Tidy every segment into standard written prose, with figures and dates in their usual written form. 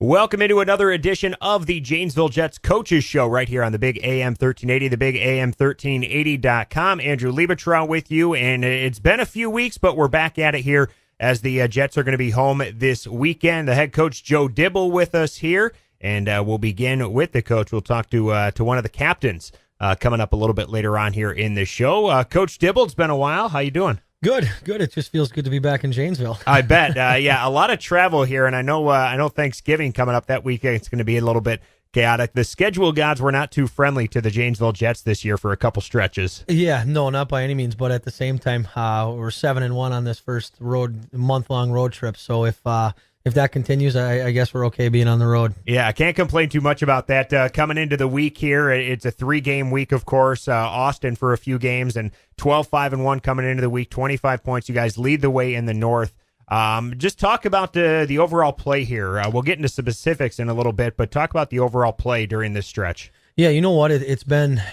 Welcome into another edition of the Janesville Jets Coaches Show right here on the Big AM 1380, the Big AM 1380.com. Andrew Liebertraut with you, and it's been a few weeks, but we're back at it here as the Jets are going to be home this weekend. The head coach, Joe Dibble, with us here, and we'll begin with the coach. We'll talk to one of the captains coming up a little bit later on here in the show. Coach Dibble, it's been a while. How you doing? Good. It just feels good to be back in Janesville. I bet. Yeah, a lot of travel here, and I know Thanksgiving coming up that weekend. It's going to be a little bit chaotic. The schedule gods were not too friendly to the Janesville Jets this year for a couple stretches. Yeah, no, not by any means, but at the same time, we're 7-1 on this first month-long road trip. So if that continues, I guess we're okay being on the road. Yeah, I can't complain too much about that. Coming into the week here, it's a 3-game week, of course. Austin for a few games, and 12-5-1 coming into the week, 25 points. You guys lead the way in the North. Just talk about the overall play here. We'll get into specifics in a little bit, but talk about the overall play during this stretch. Yeah, you know what? It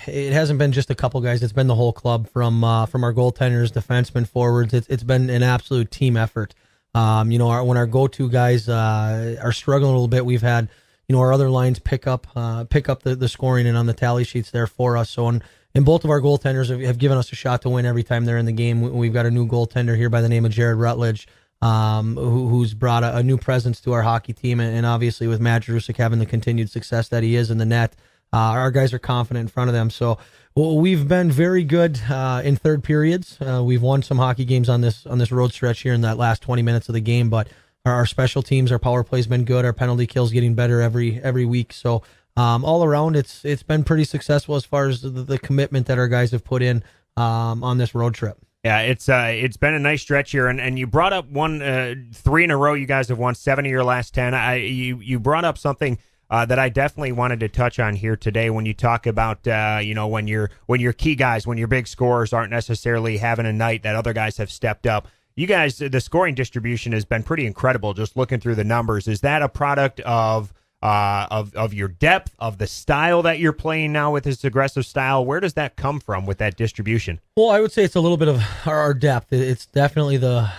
hasn't been just a couple guys. It's been the whole club from our goaltenders, defensemen, forwards. It's been an absolute team effort. When our go-to guys are struggling a little bit, we've had our other lines pick up the scoring and on the tally sheets there for us. So and both of our goaltenders have given us a shot to win every time they're in the game. We've got a new goaltender here by the name of Jared Rutledge, who's brought a new presence to our hockey team, and obviously with Matt Drusik having the continued success that he is in the net, our guys are confident in front of them. So we've been very good in third periods. We've won some hockey games on this road stretch here in that last 20 minutes of the game, but our special teams, our power play's been good. Our penalty kill's getting better every week. So all around, it's been pretty successful as far as the commitment that our guys have put in on this road trip. Yeah, it's been a nice stretch here, and you brought up 3 in a row. You guys have won 7 of your last 10. You brought up something that I definitely wanted to touch on here today when you talk about when your key guys, when your big scorers aren't necessarily having a night that other guys have stepped up. You guys, the scoring distribution has been pretty incredible. Just looking through the numbers, is that a product of your depth, of the style that you're playing now with this aggressive style? Where does that come from with that distribution? Well, I would say it's a little bit of our depth. It's definitely the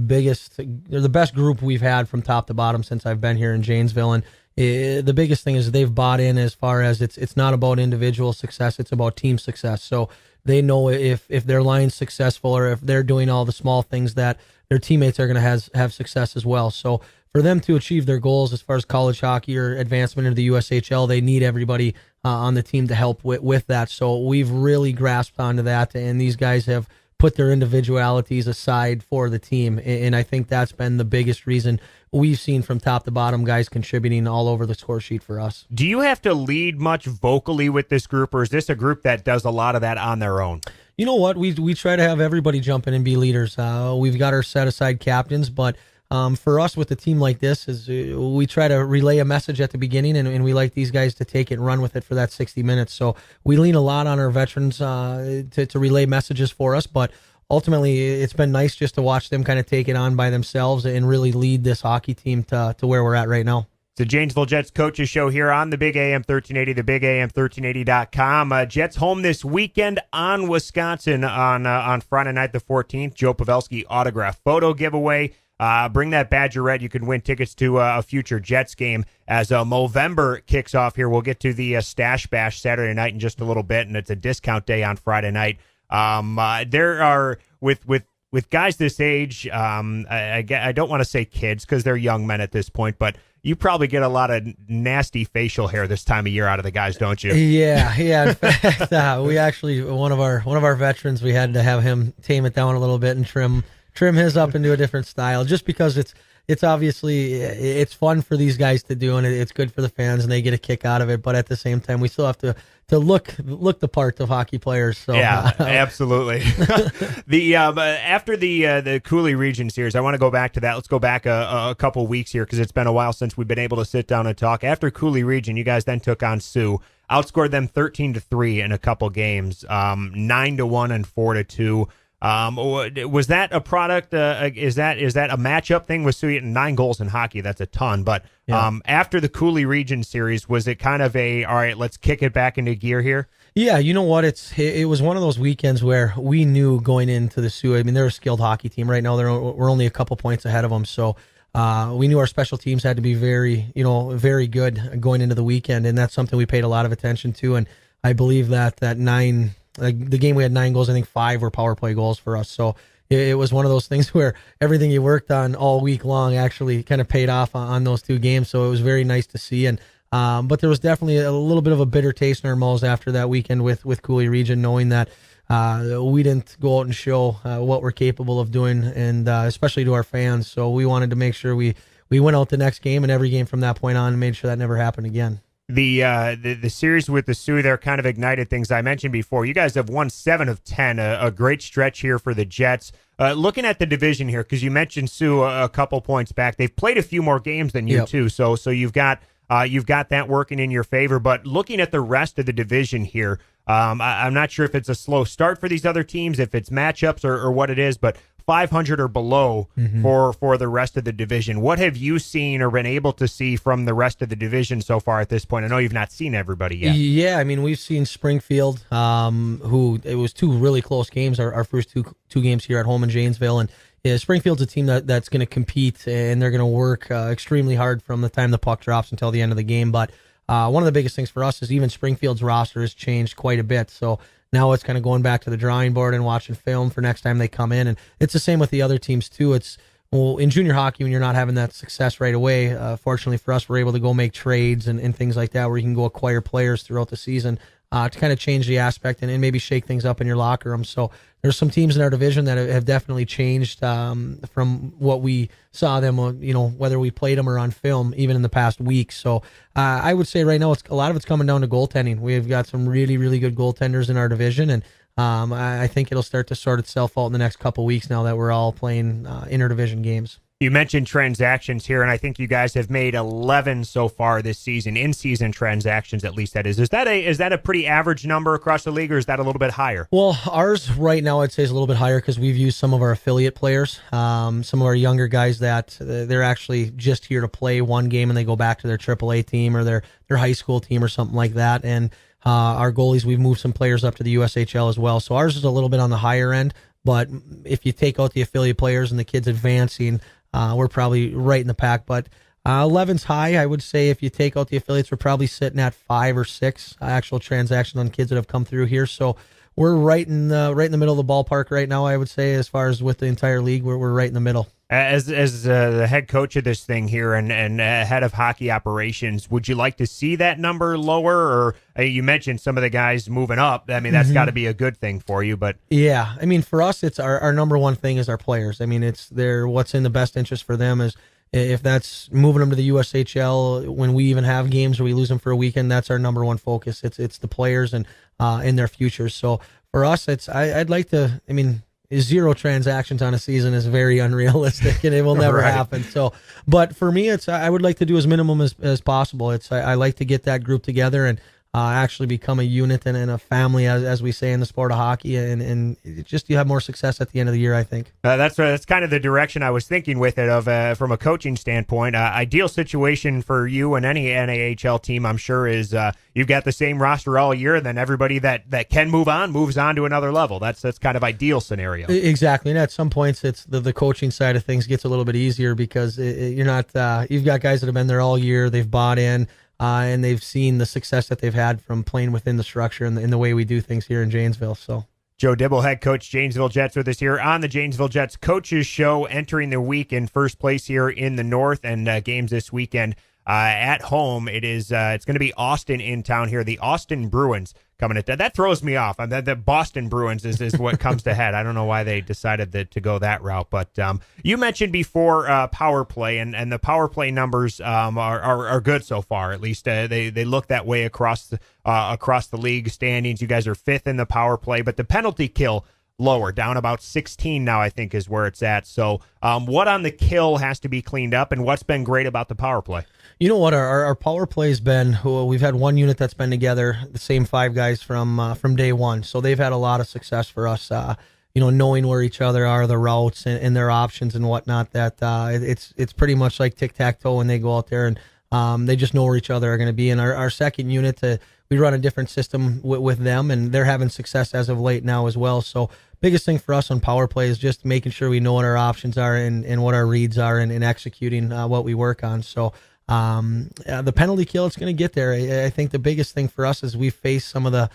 biggest, or the best group we've had from top to bottom since I've been here in Janesville. And the biggest thing is they've bought in as far as it's not about individual success, it's about team success. So they know if their line's successful or if they're doing all the small things that their teammates are going to have success as well. So for them to achieve their goals as far as college hockey or advancement into the USHL, they need everybody on the team to help with that. So we've really grasped onto that, and these guys have put their individualities aside for the team. And I think that's been the biggest reason we've seen from top to bottom guys contributing all over the score sheet for us. Do you have to lead much vocally with this group, or is this a group that does a lot of that on their own? You know what? We try to have everybody jump in and be leaders. We've got our set-aside captains, but for us with a team like this, is we try to relay a message at the beginning, and we like these guys to take it and run with it for that 60 minutes. So we lean a lot on our veterans to relay messages for us, but ultimately it's been nice just to watch them kind of take it on by themselves and really lead this hockey team to where we're at right now. It's the Janesville Jets Coaches Show here on the Big AM 1380, the Big AM 1380.com. Jets home this weekend on Wisconsin on Friday night the 14th. Joe Pavelski autograph photo giveaway. Bring that Badger Red. You can win tickets to a future Jets game as Movember kicks off here. We'll get to the Stash Bash Saturday night in just a little bit, and it's a discount day on Friday night. There are, with guys this age, I don't want to say kids because they're young men at this point, but you probably get a lot of nasty facial hair this time of year out of the guys, don't you? Yeah. In fact, we actually, one of our veterans, we had to have him tame it down a little bit and trim his up into a different style, just because it's obviously it's fun for these guys to do, and it's good for the fans, and they get a kick out of it. But at the same time, we still have to look the part of hockey players. So yeah, absolutely. After the Cooley Region Series, I want to go back to that. Let's go back a couple weeks here because it's been a while since we've been able to sit down and talk. After Cooley Region, you guys then took on Sioux, outscored them 13-3 in a couple games, 9-1 and 4-2. Was that a product? Is that a matchup thing with Sioux? 9 goals in hockey, that's a ton. But after the Cooley Region Series, was it kind of all right, let's kick it back into gear here? Yeah, you know what? It was one of those weekends where we knew going into the Sioux. I mean, they're a skilled hockey team right now. We're only a couple points ahead of them, so we knew our special teams had to be very good going into the weekend, and that's something we paid a lot of attention to. And I believe that the game we had 9 goals, I think 5 were power play goals for us. So it was one of those things where everything you worked on all week long actually kind of paid off on those 2 games. So it was very nice to see. And but there was definitely a little bit of a bitter taste in our mouths after that weekend with Cooley Region, knowing that we didn't go out and show what we're capable of doing, and especially to our fans. So we wanted to make sure we went out the next game and every game from that point on and made sure that never happened again. The series with the Sioux there kind of ignited things. I mentioned before, you guys have won 7 of 10, a great stretch here for the Jets. Looking at the division here, because you mentioned Sioux a couple points back, they've played a few more games than you too. So you've got that working in your favor. But looking at the rest of the division here, I'm not sure if it's a slow start for these other teams, if it's matchups or what it is, but 500 or below for the rest of the division. What have you seen or been able to see from the rest of the division so far at this point? I know you've not seen everybody yet. Yeah, I mean, we've seen Springfield, who it was 2 really close games, our first two games here at home in Janesville. And Springfield's a team that's going to compete, and they're going to work extremely hard from the time the puck drops until the end of the game. But one of the biggest things for us is even Springfield's roster has changed quite a bit. So now it's kind of going back to the drawing board and watching film for next time they come in. And it's the same with the other teams too. Well, in junior hockey, when you're not having that success right away, fortunately for us, we're able to go make trades and things like that, where you can go acquire players throughout the season to kind of change the aspect and maybe shake things up in your locker room. So there's some teams in our division that have definitely changed from what we saw them, whether we played them or on film, even in the past week. So I would say right now a lot of it's coming down to goaltending. We've got some really, really good goaltenders in our division, and I think it'll start to sort itself out in the next couple weeks now that we're all playing interdivision games. You mentioned transactions here, and I think you guys have made 11 so far this season, in-season transactions at least, that is. Is that a pretty average number across the league, or is that a little bit higher? Well, ours right now I'd say is a little bit higher because we've used some of our affiliate players, some of our younger guys that they're actually just here to play one game and they go back to their AAA team or their high school team or something like that. And our goalies, we've moved some players up to the USHL as well. So ours is a little bit on the higher end, but if you take out the affiliate players and the kids advancing, we're probably right in the pack. But 11's high. I would say if you take out the affiliates, we're probably sitting at 5 or 6 actual transactions on kids that have come through here. So we're right in the middle of the ballpark right now, I would say, as far as with the entire league. We're right in the middle. As the head coach of this thing here and head of hockey operations, would you like to see that number lower? Or you mentioned some of the guys moving up. I mean, that's got to be a good thing for you. But yeah, I mean, for us, it's our number one thing is our players. I mean, it's what's in the best interest for them is if that's moving them to the USHL when we even have games or we lose them for a weekend. That's our number one focus. It's the players and in their futures. So for us, I'd like to. I mean, 0 transactions on a season is very unrealistic, and it will never happen. So, but for me, I would like to do as minimum as possible. I like to get that group together and actually become a unit and a family, as we say in the sport of hockey, and just you have more success at the end of the year, I think. That's kind of the direction I was thinking with it from a coaching standpoint. Ideal situation for you and any NAHL team, I'm sure, is you've got the same roster all year, and then everybody that can moves on to another level. That's kind of ideal scenario. Exactly, and at some points, it's the coaching side of things gets a little bit easier because you're not you've got guys that have been there all year, they've bought in. And they've seen the success that they've had from playing within the structure and in the way we do things here in Janesville. So, Joe Dibble, head coach, Janesville Jets, with us here on the Janesville Jets Coaches Show, entering the week in first place here in the North, and games this weekend at home. It's going to be Austin in town here. The Austin Bruins coming at that throws me off. The Boston Bruins is what comes to head. I don't know why they decided to go that route, but you mentioned before power play, and the power play numbers are good so far. At least they look that way across the league standings. You guys are 5th in the power play, but the penalty kill lower, down about 16 now, I think, is where it's at. So what on the kill has to be cleaned up, and what's been great about the power play? You know what, our power play's been, we've had one unit that's been together, the same 5 guys from day one. So they've had a lot of success for us, knowing where each other are, the routes and their options and whatnot. That it's pretty much like tic-tac-toe when they go out there, and they just know where each other are going to be. And our second unit, we run a different system with them, and they're having success as of late now as well. So biggest thing for us on power play is just making sure we know what our options are and what our reads are and executing what we work on. So the penalty kill, it's going to get there. I think the biggest thing for us is we've faced some of the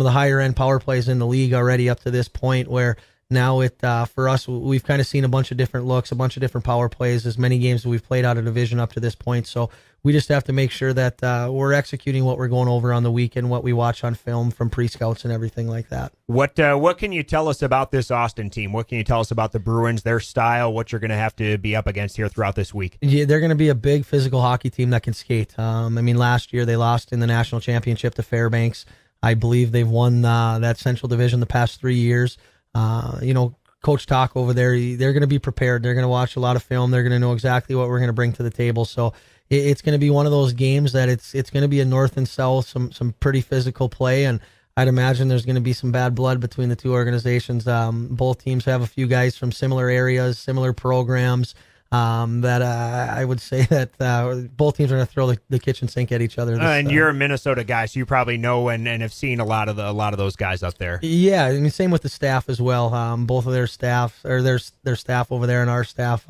higher end power plays in the league already up to this point, where now for us, we've kind of seen a bunch of different looks, a bunch of different power plays, as many games that we've played out of division up to this point. So we just have to make sure that we're executing what we're going over on the weekend, what we watch on film from pre-scouts and everything like that. What can you tell us about this Austin team? What can you tell us about the Bruins, their style, what you're going to have to be up against here throughout this week? Yeah, they're going to be a big physical hockey team that can skate. Last year they lost in the national championship to Fairbanks. I believe they've won that Central Division the past 3 years. Coach Talk over there, they're going to be prepared. They're going to watch a lot of film. They're going to know exactly what we're going to bring to the table. So it's going to be one of those games that it's going to be a north and south, some pretty physical play. And I'd imagine there's going to be some bad blood between the two organizations. Both teams have a few guys from similar areas, similar programs. I would say that both teams are going to throw the kitchen sink at each other. And you're a Minnesota guy, so you probably know and have seen a lot of those guys up there. Yeah, same with the staff as well. Both of their staff, or their staff over there, and our staff.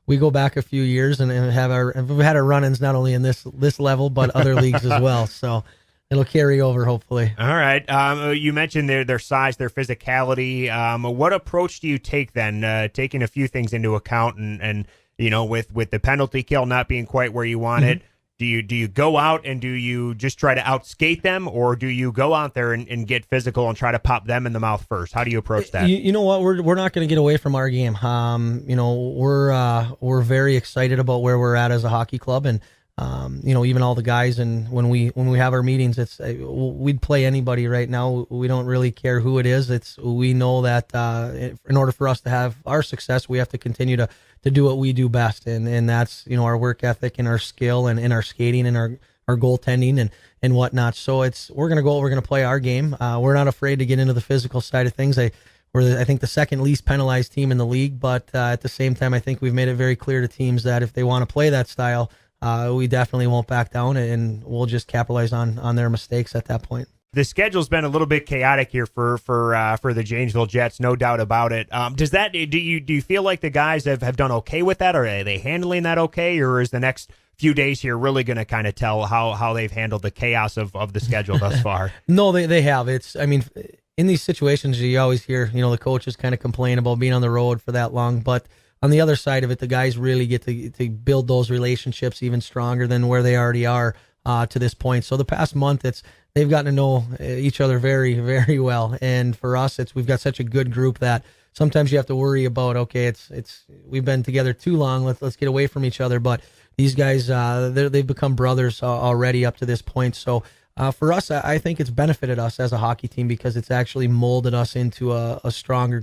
We go back a few years and we've had our run-ins not only in this level but other leagues as well. So it'll carry over, hopefully. All right. You mentioned their size, their physicality. What approach do you take then, taking a few things into account and with the penalty kill not being quite where you want it? Do you go out and do you just try to outskate them, or do you go out there and get physical and try to pop them in the mouth first? How do you approach that? You know what? We're not going to get away from our game. We're very excited about where we're at as a hockey club, and even all the guys. And when we have our meetings, we'd play anybody right now. We don't really care who it is. We know that in order for us to have our success, we have to continue to do what we do best, and that's our work ethic and our skill and our skating and our goaltending and whatnot. So we're gonna go. We're gonna play our game. We're not afraid to get into the physical side of things. We're I think the second least penalized team in the league, but at the same time, I think we've made it very clear to teams that if they want to play that style, we definitely won't back down, and we'll just capitalize on their mistakes at that point. The schedule's been a little bit chaotic here for the Janesville Jets, no doubt about it. Do you feel like the guys have done okay with that, or are they handling that okay, or is the next few days here really going to kind of tell how they've handled the chaos of the schedule thus far? No, they have. In these situations, you always hear the coaches kind of complain about being on the road for that long, but on the other side of it, the guys really get to build those relationships even stronger than where they already are to this point. So the past month, they've gotten to know each other very, very well. And for us, we've got such a good group that sometimes you have to worry about, okay, we've been together too long. Let's get away from each other. But these guys, they've become brothers already up to this point. So for us, I think it's benefited us as a hockey team because it's actually molded us into a stronger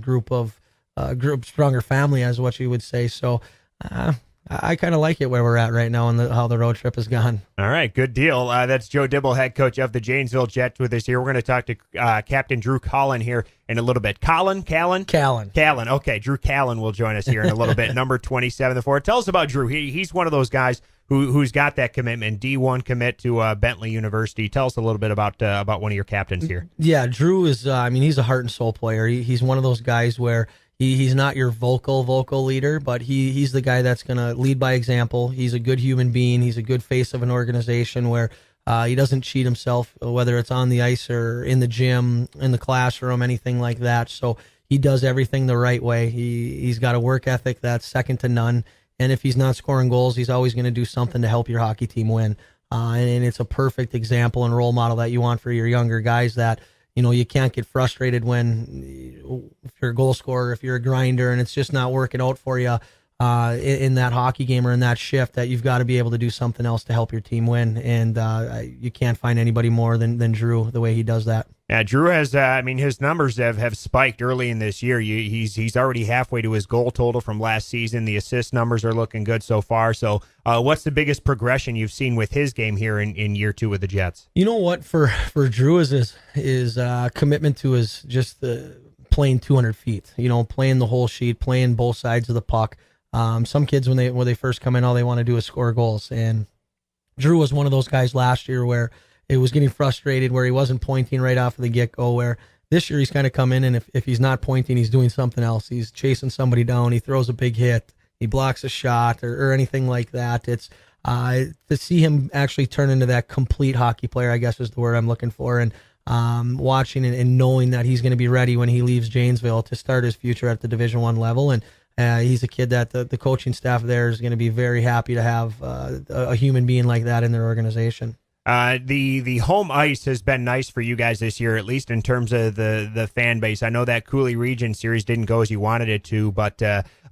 stronger family, as what you would say. So I kind of like it where we're at right now and how the road trip has gone. All right, good deal. That's Joe Dibble, head coach of the Janesville Jets, with us here. We're going to talk to Captain Drew Callin here in a little bit. Callin. Okay, Drew Callin will join us here in a little bit. Number 27, the forward. Tell us about Drew. He's one of those guys who's got that commitment, D1 commit to Bentley University. Tell us a little bit about one of your captains here. Yeah, Drew is. He's a heart and soul player. He's one of those guys where he's not your vocal leader, but he's the guy that's going to lead by example. He's a good human being. He's a good face of an organization where he doesn't cheat himself, whether it's on the ice or in the gym, in the classroom, anything like that. So he does everything the right way. He's got a work ethic that's second to none. And if he's not scoring goals, he's always going to do something to help your hockey team win. And it's a perfect example and role model that you want for your younger guys, that you can't get frustrated if you're a goal scorer, if you're a grinder, and it's just not working out for you in that hockey game or in that shift, that you've got to be able to do something else to help your team win. And you can't find anybody more than Drew, the way he does that. Yeah, Drew has, his numbers have spiked early in this year. He's already halfway to his goal total from last season. The assist numbers are looking good so far. So what's the biggest progression you've seen with his game here in year two with the Jets? You know what, for Drew is his commitment to his just playing 200 feet, playing the whole sheet, playing both sides of the puck. Some kids, when they first come in, all they want to do is score goals. And Drew was one of those guys last year where it was getting frustrated, where he wasn't pointing right off of the get-go, where This year he's kind of come in, and if he's not pointing, he's doing something else. He's chasing somebody down. He throws a big hit. He blocks a shot or anything like that. It's to see him actually turn into that complete hockey player, I guess is the word I'm looking for. And watching and knowing that he's going to be ready when he leaves Janesville to start his future at the Division I level. And he's a kid that the coaching staff there is going to be very happy to have a human being like that in their organization. The home ice has been nice for you guys this year, at least in terms of the fan base. I know that Cooley Region Series didn't go as you wanted it to, but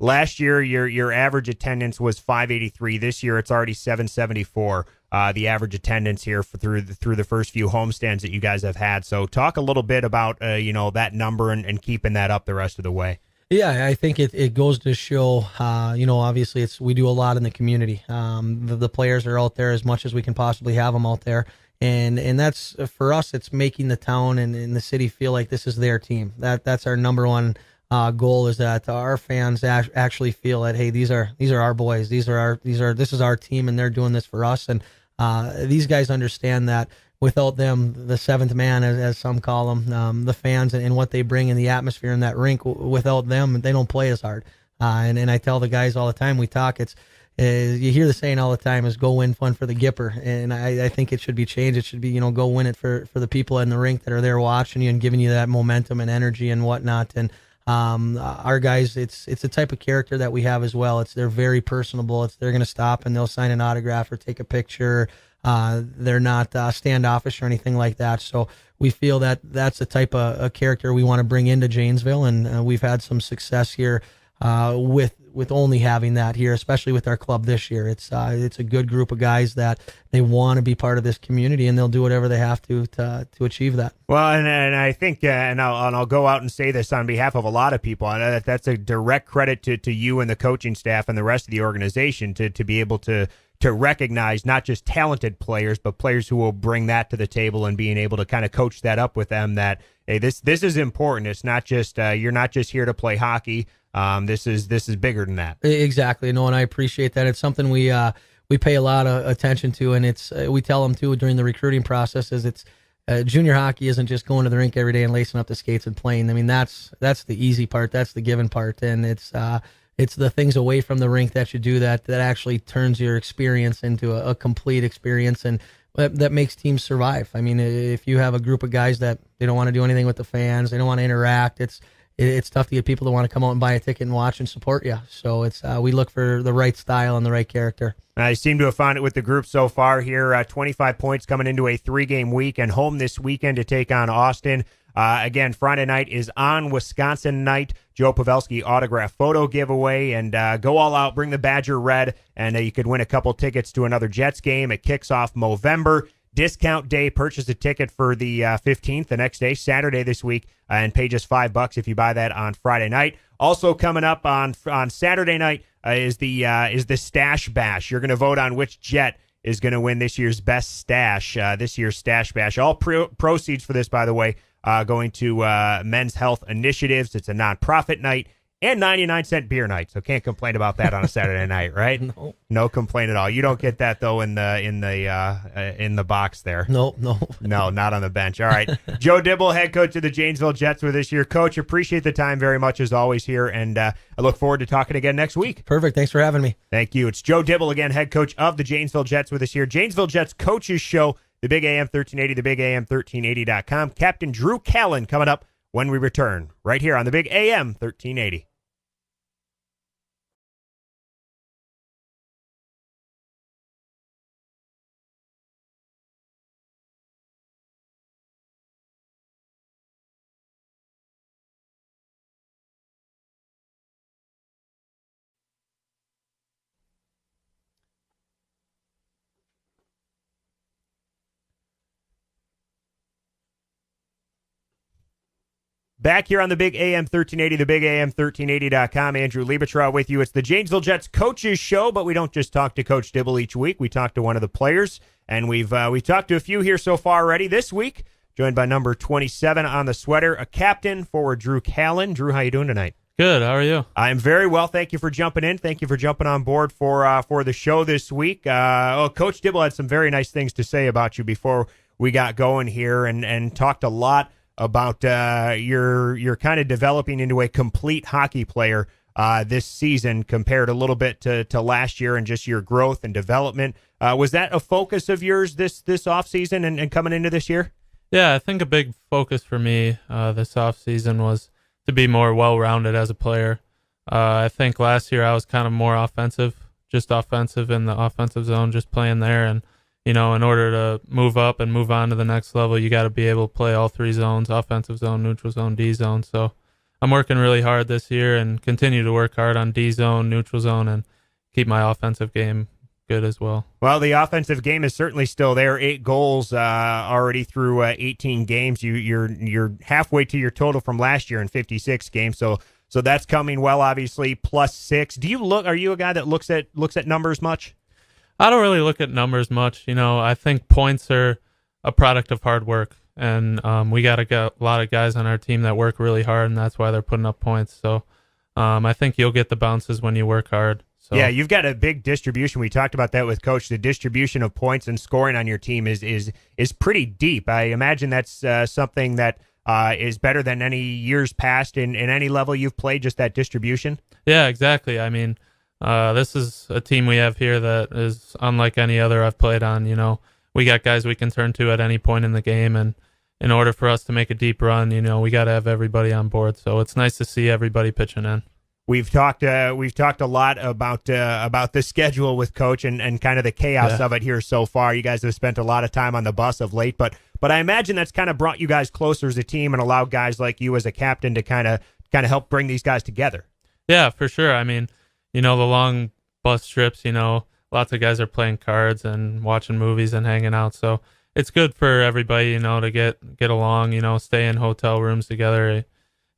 last year your average attendance was 583. This year it's already 774. The average attendance here through the first few homestands that you guys have had. So talk a little bit about that number and keeping that up the rest of the way. Yeah, I think it goes to show, obviously we do a lot in the community. The players are out there as much as we can possibly have them out there. And that's, for us, it's making the town and the city feel like this is their team. That's our number one goal, is that our fans actually feel that, hey, these are our boys. This is our team, and they're doing this for us. And these guys understand that without them, the seventh man, as some call them, the fans and what they bring in the atmosphere in that rink, without them, they don't play as hard. And I tell the guys all the time, we talk, you hear the saying all the time is go win fun for the Gipper. And I think it should be changed. It should be, go win it for the people in the rink that are there watching you and giving you that momentum and energy and whatnot. And our guys, it's the type of character that we have as well. They're very personable. They're going to stop and they'll sign an autograph or take a picture. They're not standoffish or anything like that. So we feel that that's the type of character we want to bring into Janesville, and we've had some success here with only having that here, especially with our club this year. It's a good group of guys that they want to be part of this community, and they'll do whatever they have to achieve that. Well, and I think, and I'll go out and say this on behalf of a lot of people, and that's a direct credit to you and the coaching staff and the rest of the organization to be able to recognize not just talented players, but players who will bring that to the table, and being able to kind of coach that up with them that, hey, this is important. It's not just, you're not just here to play hockey. This is bigger than that. Exactly. No, and I appreciate that. It's something we pay a lot of attention to, and we tell them too during the recruiting process is junior hockey isn't just going to the rink every day and lacing up the skates and playing. I mean, that's the easy part. That's the given part. And it's the things away from the rink that you do that actually turns your experience into a complete experience, and that makes teams survive. I mean, if you have a group of guys that they don't want to do anything with the fans, they don't want to interact, it's tough to get people to want to come out and buy a ticket and watch and support you. So we look for the right style and the right character. I seem to have found it with the group so far here. 25 points coming into a 3-game week, and home this weekend to take on Austin. Again, Friday night is on Wisconsin night. Joe Pavelski autograph photo giveaway, and go all out. Bring the Badger red, and you could win a couple tickets to another Jets game. It kicks off Movember. Discount day. Purchase a ticket for the 15th, the next day, Saturday this week, and pay just $5 if you buy that on Friday night. Also coming up on Saturday night is the Stash Bash. You're going to vote on which Jet is going to win this year's best stash. This year's Stash Bash. All proceeds for this, by the way, going to Men's Health Initiatives. It's a nonprofit night and 99-cent beer night. So can't complain about that on a Saturday night, right? No complaint at all. You don't get that though in the box there. No, not on the bench. All right, Joe Dibble, head coach of the Janesville Jets, with us here. Coach, appreciate the time very much as always here, and I look forward to talking again next week. Perfect. Thanks for having me. Thank you. It's Joe Dibble again, head coach of the Janesville Jets, with us here. Janesville Jets Coaches Show. The Big AM 1380, the Big AM 1380.com. Captain Drew Callin coming up when we return right here on the Big AM 1380. Back here on the Big AM 1380, the Big AM 1380.com. Andrew Liebetraw with you. It's the Janesville Jets Coaches Show, but we don't just talk to Coach Dibble each week. We talk to one of the players, and we've talked to a few here so far already this week. Joined by number 27 on the sweater, a captain, forward Drew Callin. Drew, how you doing tonight? Good. How are you? I'm very well. Thank you for jumping in. Thank you for jumping on board for the show this week. Coach Dibble had some very nice things to say about you before we got going here, and talked a lot about you're kind of developing into a complete hockey player this season compared a little bit to last year and just your growth and development. Was that a focus of yours this offseason and coming into this year? Yeah, I think a big focus for me this offseason was to be more well-rounded as a player. I think last year I was kind of more offensive in the offensive zone, just playing there. And, in order to move up and move on to the next level, you got to be able to play all three zones: offensive zone, neutral zone, D zone. So I'm working really hard this year and continue to work hard on D zone, neutral zone, and keep my offensive game good as well. Well, the offensive game is certainly still there. 8 goals already through 18 games. You're halfway to your total from last year in 56 games. So that's coming well, obviously, +6. Are you a guy that looks at numbers much? I don't really look at numbers much. I think points are a product of hard work, and we got a lot of guys on our team that work really hard, and that's why they're putting up points. So I think you'll get the bounces when you work hard. So. Yeah, you've got a big distribution. We talked about that with Coach. The distribution of points and scoring on your team is pretty deep. I imagine that's something that is better than any years past in any level you've played, just that distribution. Yeah, exactly. I mean, this is a team we have here that is unlike any other I've played on. We got guys we can turn to at any point in the game, and in order for us to make a deep run, we got to have everybody on board. So it's nice to see everybody pitching in. We've talked a lot about the schedule with Coach and kind of the chaos of it here so far. You guys have spent a lot of time on the bus of late, but I imagine that's kind of brought you guys closer as a team and allowed guys like you as a captain to kind of help bring these guys together. Yeah, for sure. I mean, the long bus trips, lots of guys are playing cards and watching movies and hanging out. So it's good for everybody, to get along, stay in hotel rooms together.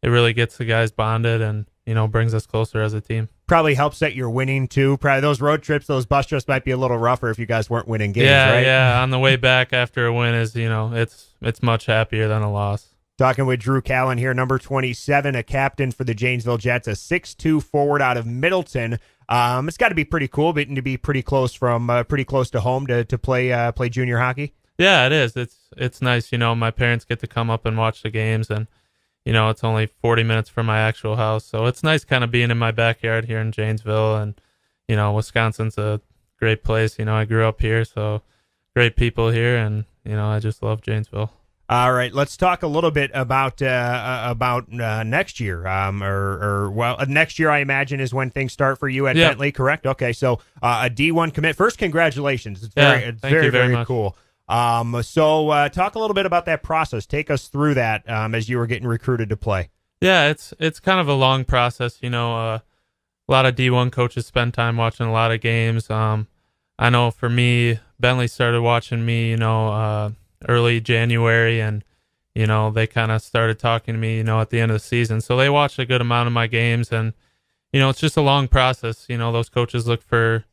It really gets the guys bonded and, brings us closer as a team. Probably helps that you're winning too. Probably those road trips, those bus trips might be a little rougher if you guys weren't winning games, right? Yeah. On the way back after a win is, it's much happier than a loss. Talking with Drew Callin here, number 27, a captain for the Janesville Jets, a 6'2" forward out of Middleton. It's got to be pretty cool, but to be pretty close to home to play junior hockey. Yeah, it is. It's nice. My parents get to come up and watch the games, and it's only 40 minutes from my actual house. So it's nice kind of being in my backyard here in Janesville. And, Wisconsin's a great place. I grew up here, so great people here. And, I just love Janesville. All right, let's talk a little bit about next year. Next year, I imagine, is when things start for you at Bentley, correct? Okay, so a D1 commit. First, congratulations. It's very cool. So talk a little bit about that process. Take us through that as you were getting recruited to play. Yeah, it's kind of a long process. A lot of D1 coaches spend time watching a lot of games. I know for me, Bentley started watching me, early January, and, they kind of started talking to me, at the end of the season. So they watched a good amount of my games, and, it's just a long process. Those coaches look for,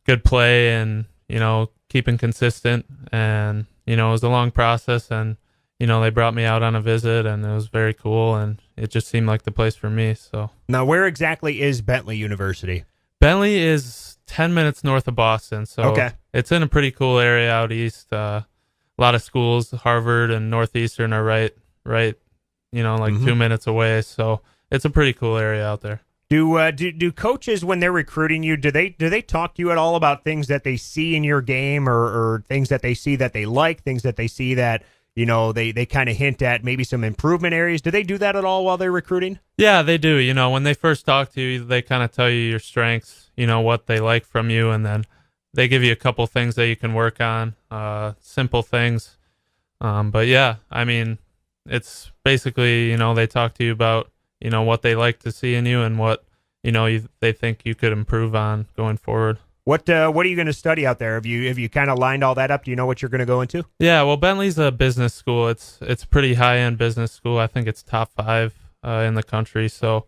good play and, keeping consistent. And, it was a long process, and, they brought me out on a visit, and it was very cool, and it just seemed like the place for me. So now, where exactly is Bentley University? Bentley is 10 minutes north of Boston. So it's in a pretty cool area out east. A lot of schools, Harvard and Northeastern are right, 2 minutes away. So it's a pretty cool area out there. Do coaches, when they're recruiting you, do they talk to you at all about things that they see in your game or things that they see that they like, things that they see that, they kind of hint at maybe some improvement areas? Do they do that at all while they're recruiting? Yeah, they do. When they first talk to you, they kind of tell you your strengths, what they like from you, and then they give you a couple things that you can work on, simple things. But yeah, I mean, it's basically, they talk to you about, what they like to see in you and what, they think you could improve on going forward. What are you going to study out there? Have you kind of lined all that up? Do you know what you're going to go into? Yeah, well, Bentley's a business school. It's a pretty high-end business school. I think it's top 5 in the country. So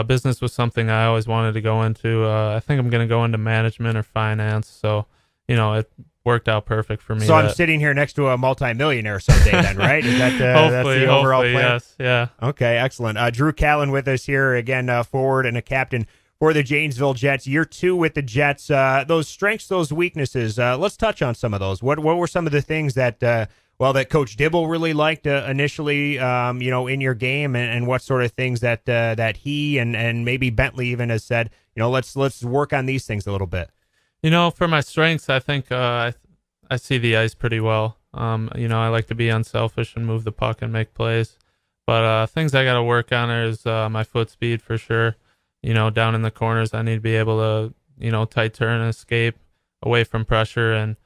business was something I always wanted to go into. I think I'm going to go into management or finance. So, it worked out perfect for me. So I'm sitting here next to a multimillionaire someday then, right? Is that that's the overall plan? Yes, yeah. Okay, excellent. Drew Callin with us here again, forward and a captain for the Janesville Jets. Year 2 with the Jets. Those strengths, those weaknesses. Let's touch on some of those. What were some of the things that that Coach Dibble really liked initially, in your game, and what sort of things that he and maybe Bentley even has said, let's work on these things a little bit. For my strengths, I think I see the ice pretty well. I like to be unselfish and move the puck and make plays. But things I got to work on is my foot speed for sure. Down in the corners, I need to be able to, tight turn and escape away from pressure and,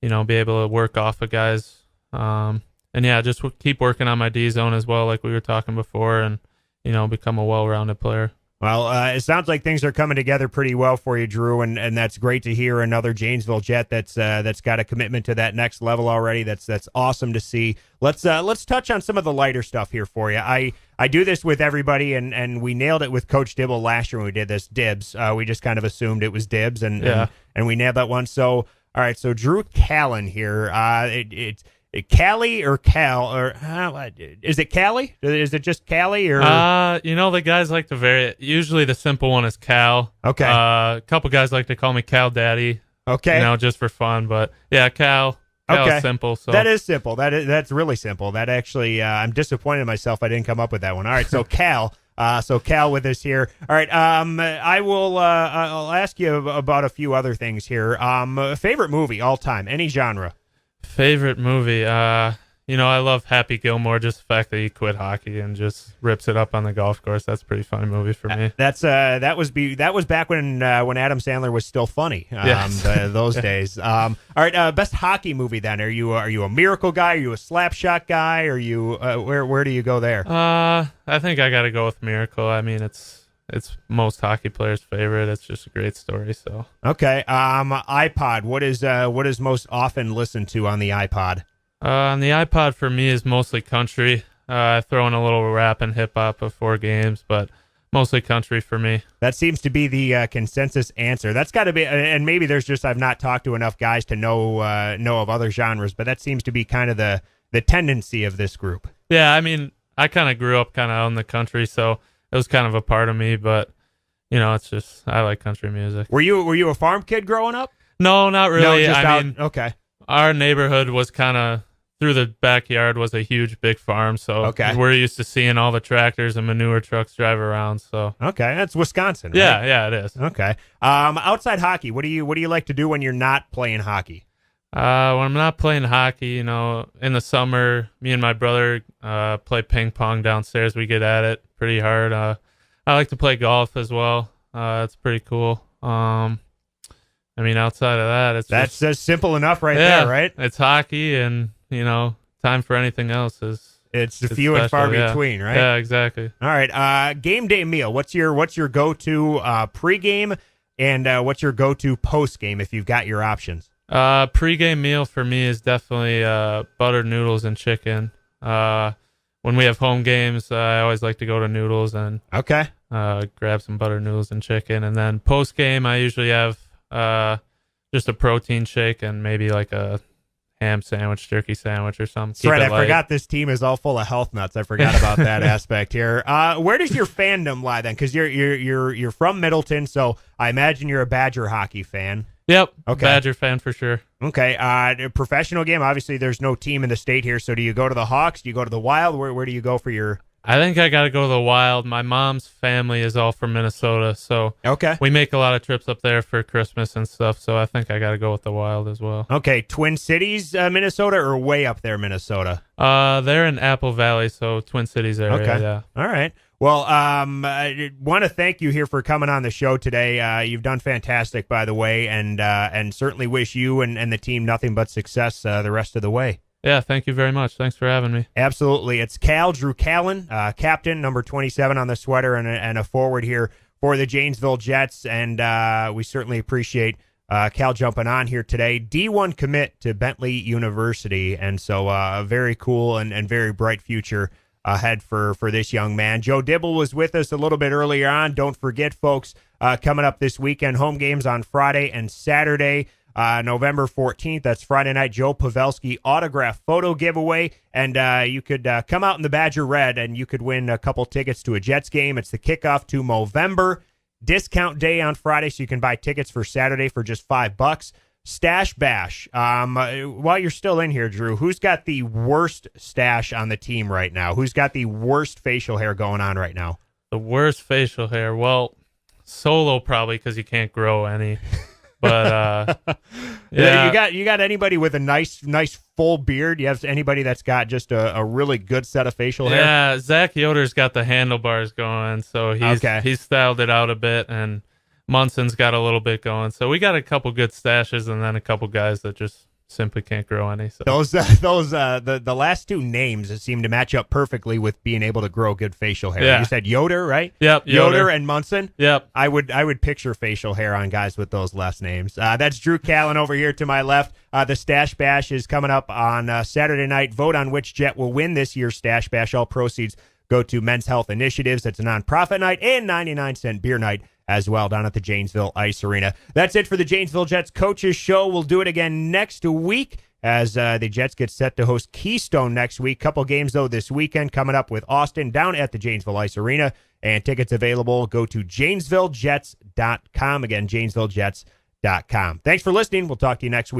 be able to work off of guys. Just keep working on my D zone as well, like we were talking before, and, become a well-rounded player. Well, it sounds like things are coming together pretty well for you, Drew, and that's great to hear. Another Janesville Jet that's got a commitment to that next level already. That's awesome to see. Let's touch on some of the lighter stuff here for you. I do this with everybody, and we nailed it with Coach Dibble last year when we did this. Dibs. We just kind of assumed it was Dibs, and we nailed that one. So, all right. So Drew Callin here. It's Callie or Cal, or is it Callie? Is it just Callie, or the guys like to vary it. Usually the simple one is Cal. Okay. A couple guys like to call me Cal Daddy. Okay. Just for fun, but yeah, Cal. Cal's okay. Simple. So that is simple. That's really simple. That actually, I'm disappointed in myself. I didn't come up with that one. All right. So Cal. So Cal with us here. All right. I will. I'll ask you about a few other things here. Favorite movie all time, any genre. Favorite movie, I love Happy Gilmore. Just the fact that he quit hockey and just rips it up on the golf course. That's a pretty funny movie for me. That was back when Adam Sandler was still funny. Yes. Those days. All right, best hockey movie then. Are you a Miracle guy? Are you a Slapshot guy? Are you where do you go there? I think I got to go with Miracle. I mean, it's most hockey players' favorite. It's just a great story. So okay. iPod. What is most often listened to on the iPod? On the iPod for me is mostly country. I throw in a little rap and hip hop before games, but mostly country for me. That seems to be the consensus answer. That's got to be, and maybe there's just I've not talked to enough guys to know of other genres, but that seems to be kind of the tendency of this group. Yeah, I mean, I kind of grew up kind of out in the country, so it was kind of a part of me, but it's just I like country music. Were you a farm kid growing up? No, not really. I mean, okay. Our neighborhood was kind of through the backyard was a huge big farm, so okay. We're used to seeing all the tractors and manure trucks drive around. So okay, that's Wisconsin, right? Yeah, it is. Okay. Outside hockey, what do you like to do when you're not playing hockey? When I'm not playing hockey, in the summer, me and my brother play ping pong downstairs. We get at it pretty hard. I like to play golf as well. It's pretty cool. Outside of that, that's just simple enough there, right? It's hockey, and time for anything else it's few and far between, right? Yeah, exactly. All right, game day meal. What's your go-to pregame, and what's your go-to postgame if you've got your options? Pre-game meal for me is definitely buttered noodles and chicken. When we have home games, I always like to go to noodles and grab some buttered noodles and chicken. And then post-game, I usually have just a protein shake and maybe like a ham sandwich, turkey sandwich or something. That's right. I forgot this team is all full of health nuts. I forgot about that aspect here. Where does your fandom lie then? Because you're from Middleton, so I imagine you're a Badger hockey fan. Yep. Okay. Badger fan for sure. Okay. Professional game. Obviously, there's no team in the state here. So do you go to the Hawks? Do you go to the Wild? Where do you go for your? I think I got to go to the Wild. My mom's family is all from Minnesota, so we make a lot of trips up there for Christmas and stuff. So I think I got to go with the Wild as well. Okay. Twin Cities, Minnesota, or way up there, Minnesota? They're in Apple Valley, so Twin Cities area. Okay. Yeah. All right. Well, I want to thank you here for coming on the show today. You've done fantastic, by the way, and certainly wish you and the team nothing but success the rest of the way. Yeah, thank you very much. Thanks for having me. Absolutely. It's Drew Callin, captain, number 27 on the sweater, and a forward here for the Janesville Jets, and we certainly appreciate Cal jumping on here today. D1 commit to Bentley University, and so a very cool and very bright future ahead for this young man. Joe Dibble was with us a little bit earlier on. Don't forget, folks, coming up this weekend, home games on Friday and Saturday, November 14th. That's Friday night, Joe Pavelski autograph photo giveaway. And you could come out in the Badger Red, and you could win a couple tickets to a Jets game. It's the kickoff to Movember. Discount day on Friday, so you can buy tickets for Saturday for just $5. Stash Bash. While you're still in here, Drew, who's got the worst stash on the team right now? Who's got the worst facial hair going on right now? The worst facial hair. Well, Solo probably because you can't grow any. But yeah, you got anybody with a nice full beard? You have anybody that's got just a really good set of facial hair? Yeah, Zach Yoder's got the handlebars going, so he's styled it out a bit, and Munson's got a little bit going. So we got a couple good stashes, and then a couple guys that just simply can't grow any. So the last two names seem to match up perfectly with being able to grow good facial hair. Yeah. You said Yoder, right? Yep, Yoder and Munson. Yep. I would picture facial hair on guys with those last names. That's Drew Callin over here to my left. The Stash Bash is coming up on Saturday night. Vote on which Jet will win this year's Stash Bash. All proceeds go to Men's Health Initiatives. It's a nonprofit night and 99-cent beer night as well down at the Janesville Ice Arena. That's it for the Janesville Jets Coaches Show. We'll do it again next week as the Jets get set to host Keystone next week. Couple games, though, this weekend coming up with Austin down at the Janesville Ice Arena. And tickets available. Go to JanesvilleJets.com. Again, JanesvilleJets.com. Thanks for listening. We'll talk to you next week.